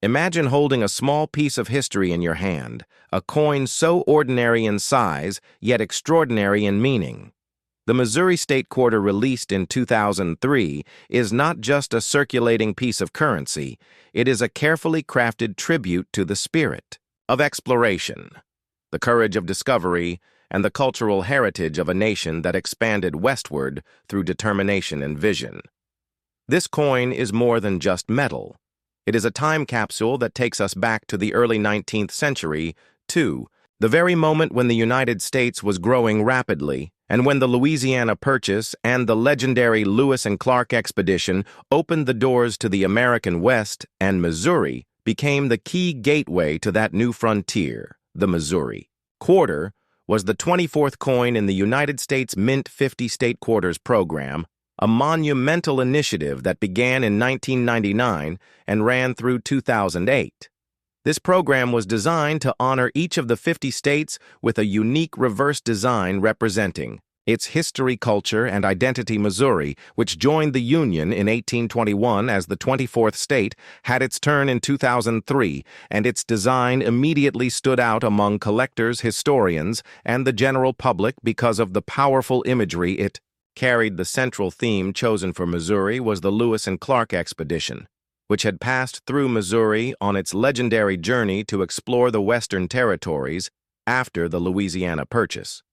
Imagine holding a small piece of history in your hand, a coin so ordinary in size, yet extraordinary in meaning. The Missouri State Quarter, released in 2003, is not just a circulating piece of currency, it is a carefully crafted tribute to the spirit of exploration, the courage of discovery, and the cultural heritage of a nation that expanded westward through determination and vision. This coin is more than just metal. It is a time capsule that takes us back to the early 19th century, too, the very moment when the United States was growing rapidly, and when the Louisiana Purchase and the legendary Lewis and Clark expedition opened the doors to the American West, and Missouri became the key gateway to that new frontier. The Missouri Quarter was the 24th coin in the United States Mint 50 State Quarters program, a monumental initiative that began in 1999 and ran through 2008. This program was designed to honor each of the 50 states with a unique reverse design representing its history, culture, and identity. Missouri, which joined the Union in 1821 as the 24th state, had its turn in 2003, and its design immediately stood out among collectors, historians, and the general public because of the powerful imagery it carried. The central theme chosen for Missouri was the Lewis and Clark expedition, which had passed through Missouri on its legendary journey to explore the Western territories after the Louisiana Purchase.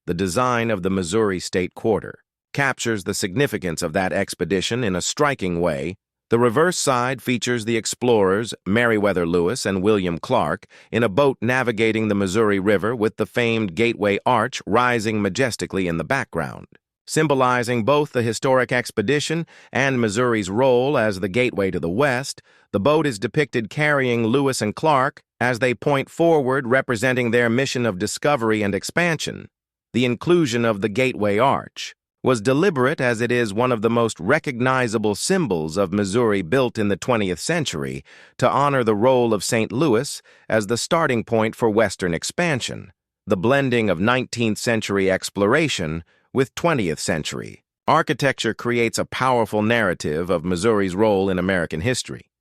The design of the Missouri State Quarter captures the significance of that expedition in a striking way. The reverse side features the explorers Meriwether Lewis and William Clark in a boat navigating the Missouri River, with the famed Gateway Arch rising majestically in the background, symbolizing both the historic expedition and Missouri's role as the gateway to the West. The boat is depicted carrying Lewis and Clark as they point forward, representing their mission of discovery and expansion. The inclusion of the Gateway Arch was deliberate, as it is one of the most recognizable symbols of Missouri, built in the 20th century to honor the role of St. Louis as the starting point for Western expansion. The blending of 19th century exploration with 20th century architecture creates a powerful narrative of Missouri's role in American history.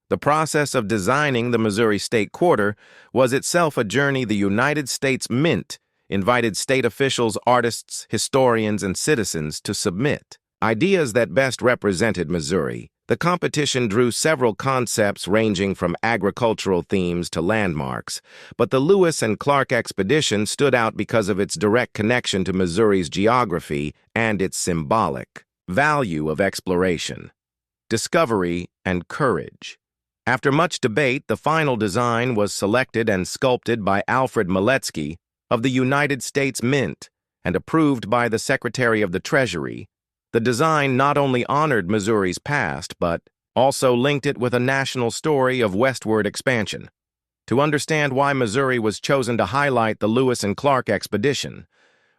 The process of designing the Missouri State Quarter was itself a journey. The United States Mint invited state officials, artists, historians, and citizens to submit ideas that best represented Missouri. The competition drew several concepts ranging from agricultural themes to landmarks, but the Lewis and Clark expedition stood out because of its direct connection to Missouri's geography and its symbolic value of exploration, discovery, and courage. After much debate, the final design was selected and sculpted by Alfred Miletsky of the United States Mint and approved by the Secretary of the Treasury. The design not only honored Missouri's past, but also linked it with a national story of westward expansion. To understand why Missouri was chosen to highlight the Lewis and Clark expedition,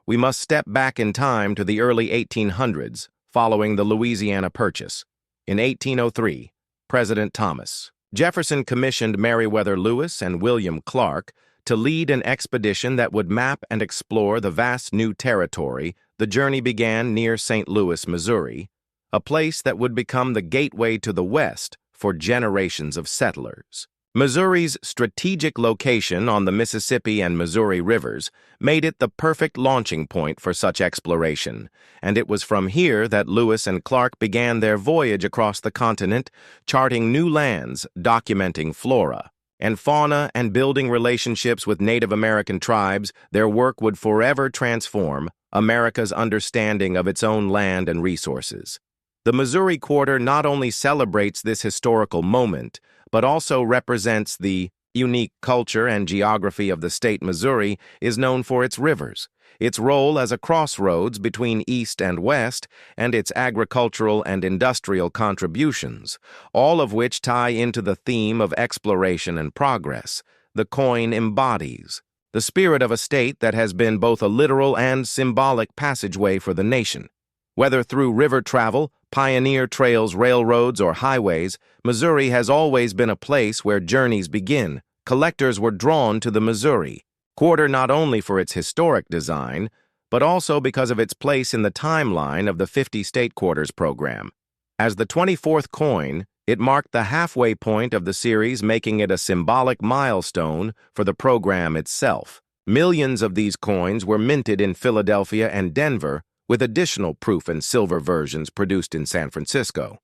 we must step back in time to the early 1800s, following the Louisiana Purchase. In 1803, President Thomas Jefferson commissioned Meriwether Lewis and William Clark to lead an expedition that would map and explore the vast new territory. The journey began near St. Louis, Missouri, a place that would become the gateway to the West for generations of settlers. Missouri's strategic location on the Mississippi and Missouri rivers made it the perfect launching point for such exploration, and it was from here that Lewis and Clark began their voyage across the continent, charting new lands, documenting flora and fauna, and building relationships with Native American tribes. Their work would forever transform America's understanding of its own land and resources. The Missouri Quarter not only celebrates this historical moment, but also represents the unique culture and geography of the state. Missouri is known for its rivers, its role as a crossroads between East and West, and its agricultural and industrial contributions, all of which tie into the theme of exploration and progress. The coin embodies the spirit of a state that has been both a literal and symbolic passageway for the nation. Whether through river travel, pioneer trails, railroads, or highways, Missouri has always been a place where journeys begin. Collectors were drawn to the Missouri Quarter not only for its historic design, but also because of its place in the timeline of the 50 State Quarters program. As the 24th coin, It marked the halfway point of the series, making it a symbolic milestone for the program itself. Millions of these coins were minted in Philadelphia and Denver, with additional proof and silver versions produced in San Francisco.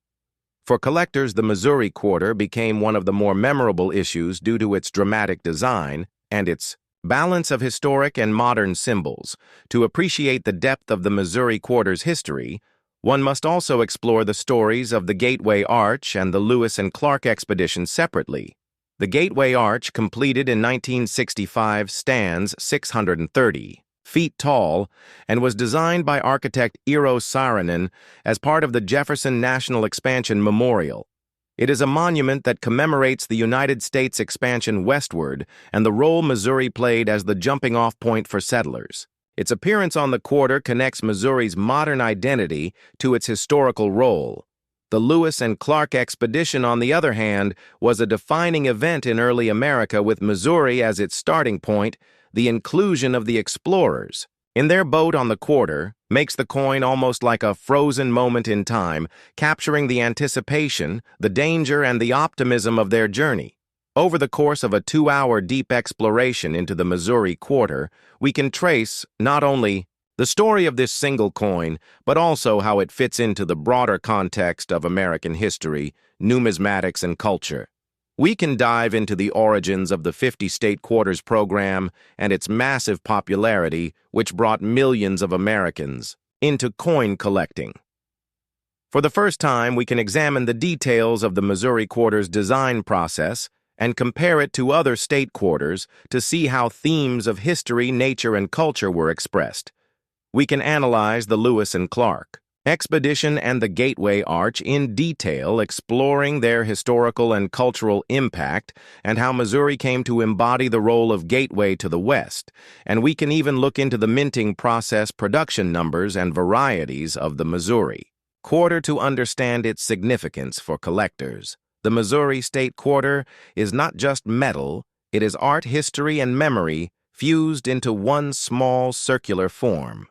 For collectors, the Missouri quarter became one of the more memorable issues due to its dramatic design and its balance of historic and modern symbols. To appreciate the depth of the Missouri quarter's history, one must also explore the stories of the Gateway Arch and the Lewis and Clark expedition separately. The Gateway Arch, completed in 1965, stands 630 feet tall and was designed by architect Eero Saarinen as part of the Jefferson National Expansion Memorial. It is a monument that commemorates the United States expansion westward and the role Missouri played as the jumping-off point for settlers. Its appearance on the quarter connects Missouri's modern identity to its historical role. The Lewis and Clark expedition, on the other hand, was a defining event in early America, with Missouri as its starting point. The inclusion of the explorers in their boat on the quarter makes the coin almost like a frozen moment in time, capturing the anticipation, the danger, and the optimism of their journey. Over the course of a 2-hour deep exploration into the Missouri quarter, we can trace not only the story of this single coin, but also how it fits into the broader context of American history, numismatics, and culture. We can dive into the origins of the 50-state quarters program and its massive popularity, which brought millions of Americans into coin collecting. For the first time, we can examine the details of the Missouri quarters design process and compare it to other state quarters to see how themes of history, nature, and culture were expressed. We can analyze the Lewis and Clark expedition and the Gateway Arch in detail, exploring their historical and cultural impact and how Missouri came to embody the role of gateway to the West. And we can even look into the minting process, production numbers, and varieties of the Missouri quarter to understand its significance for collectors. The Missouri State Quarter is not just metal, it is art, history, and memory fused into one small circular form.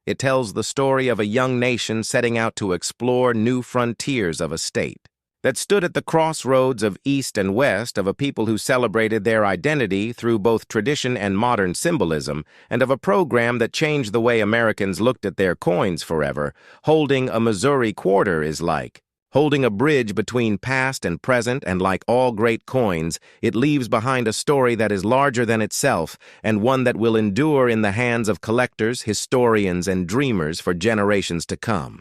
It tells the story of a young nation setting out to explore new frontiers of a state that stood at the crossroads of East and West, of a people who celebrated their identity through both tradition and modern symbolism, and of a program that changed the way Americans looked at their coins forever. Holding a Missouri quarter is like holding a bridge between past and present, and like all great coins, it leaves behind a story that is larger than itself, and one that will endure in the hands of collectors, historians, and dreamers for generations to come.